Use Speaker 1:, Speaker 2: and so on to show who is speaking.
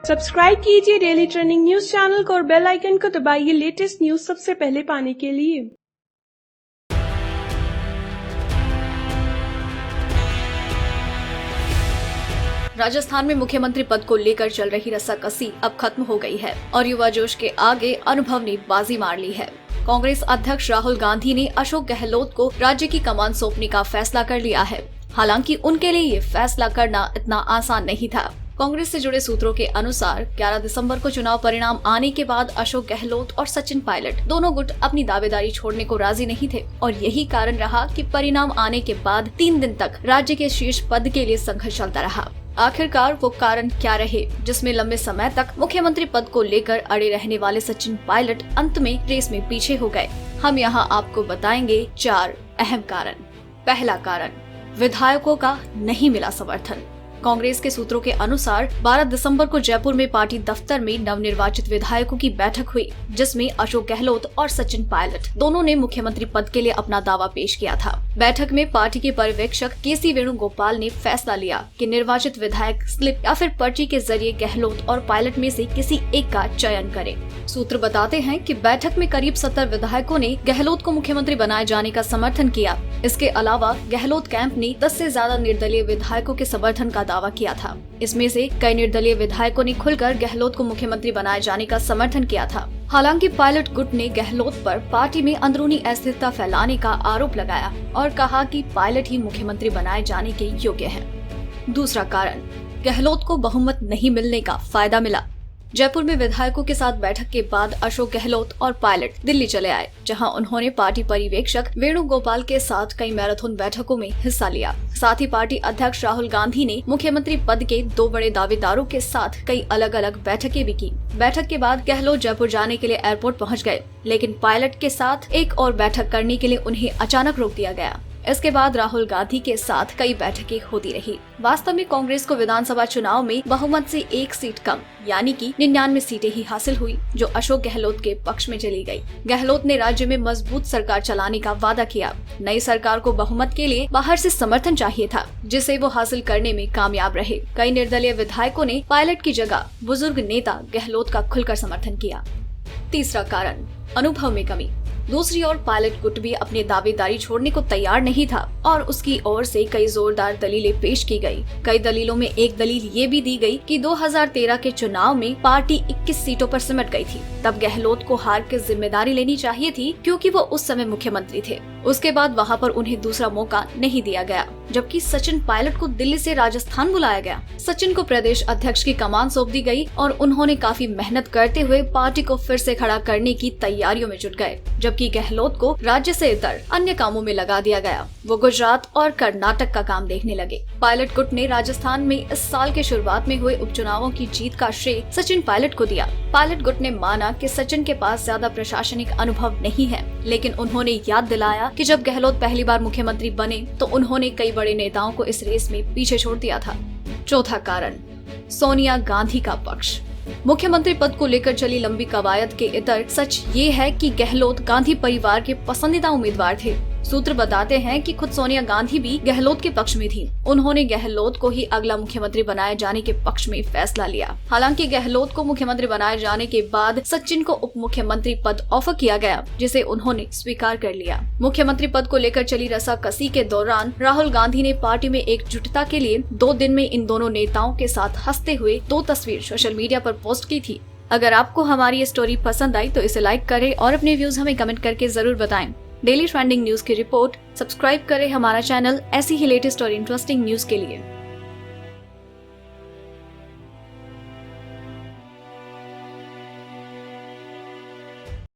Speaker 1: Subscribe कीजिए daily trending news channel को और बेल आइकन को दबाइए लेटेस्ट न्यूज सबसे पहले पाने के लिए।
Speaker 2: राजस्थान में मुख्यमंत्री पद को लेकर चल रही रस्साकसी अब खत्म हो गई है और युवा जोश के आगे अनुभव ने बाजी मार ली है। कांग्रेस अध्यक्ष राहुल गांधी ने अशोक गहलोत को राज्य की कमान सौंपने का फैसला कर लिया है। हालांकि उनके लिए ये फैसला करना इतना आसान नहीं था। कांग्रेस से जुड़े सूत्रों के अनुसार 11 दिसंबर को चुनाव परिणाम आने के बाद अशोक गहलोत और सचिन पायलट दोनों गुट अपनी दावेदारी छोड़ने को राजी नहीं थे और यही कारण रहा कि परिणाम आने के बाद 3 दिन तक राज्य के शीर्ष पद के लिए संघर्ष चलता रहा। आखिरकार वो कारण क्या रहे जिसमें लंबे समय तक मुख्यमंत्री पद को लेकर अड़े रहने वाले सचिन पायलट अंत में रेस में पीछे हो गए? हम यहाँ आपको बताएंगे 4 अहम कारण। पहला कारण, विधायकों का नहीं मिला समर्थन। कांग्रेस के सूत्रों के अनुसार 12 दिसंबर को जयपुर में पार्टी दफ्तर में नवनिर्वाचित विधायकों की बैठक हुई, जिसमें अशोक गहलोत और सचिन पायलट दोनों ने मुख्यमंत्री पद के लिए अपना दावा पेश किया था। बैठक में पार्टी के पर्यवेक्षक केसी वेणुगोपाल ने फैसला लिया कि निर्वाचित विधायक स्लिप या फिर पर्ची के जरिए गहलोत और पायलट में से किसी एक का चयन करें। सूत्र बताते हैं कि बैठक में करीब 70 विधायकों ने गहलोत को मुख्यमंत्री बनाए जाने का समर्थन किया। इसके अलावा गहलोत कैंप ने 10 से ज्यादा निर्दलीय विधायकों के समर्थन का दावा किया था। इसमें से कई निर्दलीय विधायकों ने खुलकर गहलोत को मुख्यमंत्री बनाए जाने का समर्थन किया था। हालांकि पायलट गुट ने गहलोत पर पार्टी में अंदरूनी अस्थिरता फैलाने का आरोप लगाया और कहा कि पायलट ही मुख्यमंत्री बनाए जाने के योग्य हैं। दूसरा कारण, गहलोत को बहुमत नहीं मिलने का फायदा मिला। जयपुर में विधायकों के साथ बैठक के बाद अशोक गहलोत और पायलट दिल्ली चले आए, जहां उन्होंने पार्टी पर्यवेक्षक वेणुगोपाल के साथ कई मैराथन बैठकों में हिस्सा लिया। साथ ही पार्टी अध्यक्ष राहुल गांधी ने मुख्यमंत्री पद के 2 बड़े दावेदारों के साथ कई अलग अलग बैठकें भी की। बैठक के बाद गहलोत जयपुर जाने के लिए एयरपोर्ट पहुँच गए, लेकिन पायलट के साथ एक और बैठक करने के लिए उन्हें अचानक रोक दिया गया। इसके बाद राहुल गांधी के साथ कई बैठकें होती रही। वास्तव में कांग्रेस को विधानसभा चुनाव में बहुमत से 1 सीट कम यानी कि 99 सीटें ही हासिल हुई, जो अशोक गहलोत के पक्ष में चली गई। गहलोत ने राज्य में मजबूत सरकार चलाने का वादा किया। नई सरकार को बहुमत के लिए बाहर से समर्थन चाहिए था, जिसे वो हासिल करने में कामयाब रहे। कई निर्दलीय विधायकों ने पायलट की जगह बुजुर्ग नेता गहलोत का खुलकर समर्थन किया। तीसरा कारण, अनुभव में कमी। दूसरी ओर पायलट गुट भी अपनी दावेदारी छोड़ने को तैयार नहीं था और उसकी ओर से कई जोरदार दलीलें पेश की गई। कई दलीलों में एक दलील ये भी दी गई कि 2013 के चुनाव में पार्टी 21 सीटों पर सिमट गई थी। तब गहलोत को हार की जिम्मेदारी लेनी चाहिए थी, क्योंकि वो उस समय मुख्यमंत्री थे। उसके बाद वहाँ पर उन्हें दूसरा मौका नहीं दिया गया, जबकि सचिन पायलट को दिल्ली से राजस्थान बुलाया गया। सचिन को प्रदेश अध्यक्ष की कमान सौंप दी गई और उन्होंने काफी मेहनत करते हुए पार्टी को फिर से खड़ा करने की तैयारियों में जुट गए, जबकि गहलोत को राज्य से इतर अन्य कामों में लगा दिया गया। वो गुजरात और कर्नाटक का काम देखने लगे। पायलट गुट ने राजस्थान में इस साल के शुरुआत में हुए उपचुनावों की जीत का श्रेय सचिन पायलट को दिया। पायलट गुट ने माना कि सचिन के पास ज्यादा प्रशासनिक अनुभव नहीं है, लेकिन उन्होंने याद दिलाया कि जब गहलोत पहली बार मुख्यमंत्री बने तो उन्होंने कई बड़े नेताओं को इस रेस में पीछे छोड़ दिया था। चौथा कारण, सोनिया गांधी का पक्ष। मुख्यमंत्री पद को लेकर चली लंबी कवायद के इतर सच ये है कि गहलोत गांधी परिवार के पसंदीदा उम्मीदवार थे। सूत्र बताते हैं कि खुद सोनिया गांधी भी गहलोत के पक्ष में थी। उन्होंने गहलोत को ही अगला मुख्यमंत्री बनाए जाने के पक्ष में फैसला लिया। हालांकि गहलोत को मुख्यमंत्री बनाए जाने के बाद सचिन को उप मुख्यमंत्री पद ऑफर किया गया, जिसे उन्होंने स्वीकार कर लिया। मुख्यमंत्री पद को लेकर चली रस्साकसी के दौरान राहुल गांधी ने पार्टी में एकजुटता के लिए 2 दिन में इन दोनों नेताओं के साथ हंसते हुए 2 तस्वीर सोशल मीडिया पर पोस्ट की थी। अगर आपको हमारी ये स्टोरी पसंद आई तो इसे लाइक करें और अपने व्यूज हमें कमेंट करके जरूर बताएं। डेली ट्रेंडिंग न्यूज की रिपोर्ट सब्सक्राइब करें हमारा चैनल ऐसी ही लेटेस्ट और इंटरेस्टिंग न्यूज के लिए।